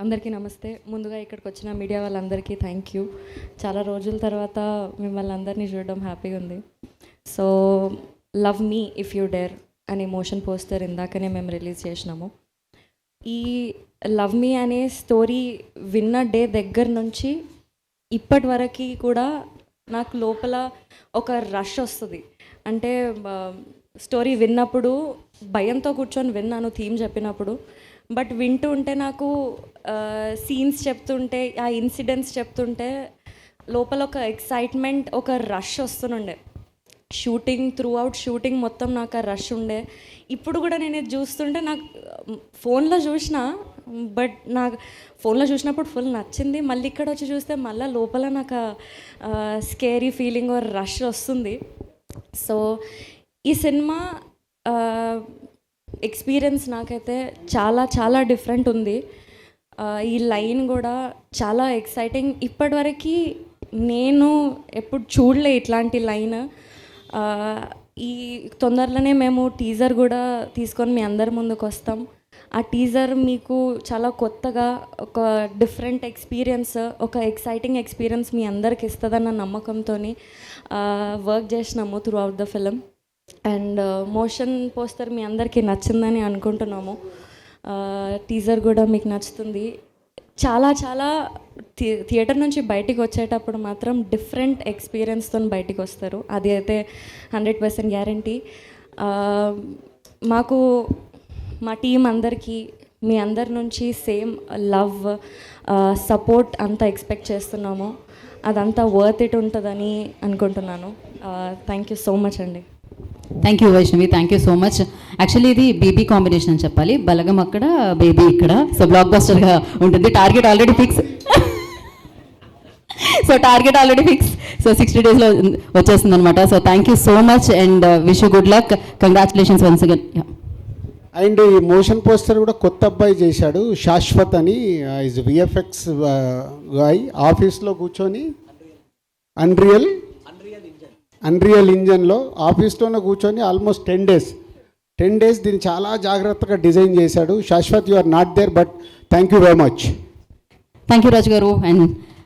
అందరికీ నమస్తే. ముందుగా ఇక్కడికి వచ్చిన మీడియా వాళ్ళందరికీ థ్యాంక్ యూ. చాలా రోజుల తర్వాత మిమ్మల్ని అందరినీ చూడడం హ్యాపీగా ఉంది. So love me if you dare అనే మోషన్ పోస్టర్ ఇందాకనే మేము రిలీజ్ చేసినాము. ఈ లవ్ మీ అనే స్టోరీ విన్న డే దగ్గర నుంచి ఇప్పటి వరకు కూడా నాకు లోపల ఒక రష్ వస్తుంది. అంటే స్టోరీ విన్నప్పుడు భయంతో కూర్చొని విన్నాను థీమ్ చెప్పినప్పుడు. బట్ వింటూ ఉంటే నాకు సీన్స్ చెప్తుంటే, ఆ ఇన్సిడెంట్స్ చెప్తుంటే లోపల ఒక ఎక్సైట్మెంట్, ఒక రష్ వస్తుండే. షూటింగ్ మొత్తం నాకు ఆ రష్ ఉండే. ఇప్పుడు కూడా నేను ఇది చూస్తుంటే నాకు ఫోన్లో చూసిన, బట్ నాకు ఫోన్లో చూసినప్పుడు ఫుల్ నచ్చింది. మళ్ళీ ఇక్కడ వచ్చి చూస్తే మళ్ళీ లోపల నాకు స్కేరీ ఫీలింగ్ ఆర్ రష్ వస్తుంది. సో ఈ సినిమా ఎక్స్పీరియన్స్ నాకైతే చాలా చాలా డిఫరెంట్ ఉంది. ఈ లైన్ కూడా చాలా ఎక్సైటింగ్. ఇప్పటివరకు నేను ఎప్పుడు చూడలే ఇట్లాంటి లైన్. ఈ తొందరలోనే మేము టీజర్ కూడా తీసుకొని మీ అందరి ముందుకు వస్తాం. ఆ టీజర్ మీకు చాలా కొత్తగా ఒక డిఫరెంట్ ఎక్స్పీరియన్స్, ఒక ఎక్సైటింగ్ ఎక్స్పీరియన్స్ మీ అందరికి ఇస్తుందన్న నమ్మకంతో వర్క్ చేసినాము throughout the film. And motion poster మీ అందరికీ నచ్చిందని అనుకుంటున్నాము. టీజర్ కూడా మీకు నచ్చుతుంది. చాలా చాలా థియేటర్ నుంచి బయటికి వచ్చేటప్పుడు మాత్రం డిఫరెంట్ ఎక్స్పీరియన్స్తో బయటికి వస్తారు. అది అయితే 100% గ్యారంటీ. మాకు మా టీం అందరికీ మీ అందరి నుంచి సేమ్ లవ్, సపోర్ట్ అంతా ఎక్స్పెక్ట్ చేస్తున్నాము. అదంతా వర్త్ ఇట్ ఉంటుందని అనుకుంటున్నాను. థ్యాంక్ యూ సో మచ్ అండి. Thank you Vaishnavi, thank you so much. Actually ఇది బేబీ కాంబినేషన్ అని చెప్పాలి. బలగం అక్కడ, బేబీ ఇక్కడ. సో బ్లాక్ బస్టర్గా ఉంటుంది. Target already fix. సో 60 డేస్లో వచ్చేస్తుంది అనమాట. So thank you so much and wish you good luck. Congratulations once again. And ఈ మోషన్ పోస్టర్ కూడా కొత్త అబ్బాయి చేశాడు, శాశ్వత్ అని. Is VFX guy. ఆఫీస్లో కూర్చొని అన్రియల్ ఇంజన్లో ఆఫీస్లోనే కూర్చొని ఆల్మోస్ట్ 10 డేస్ దీన్ని చాలా జాగ్రత్తగా డిజైన్ చేశాడు. Shashwat, you are not there, but thank you very much. Thank you Raju garu. And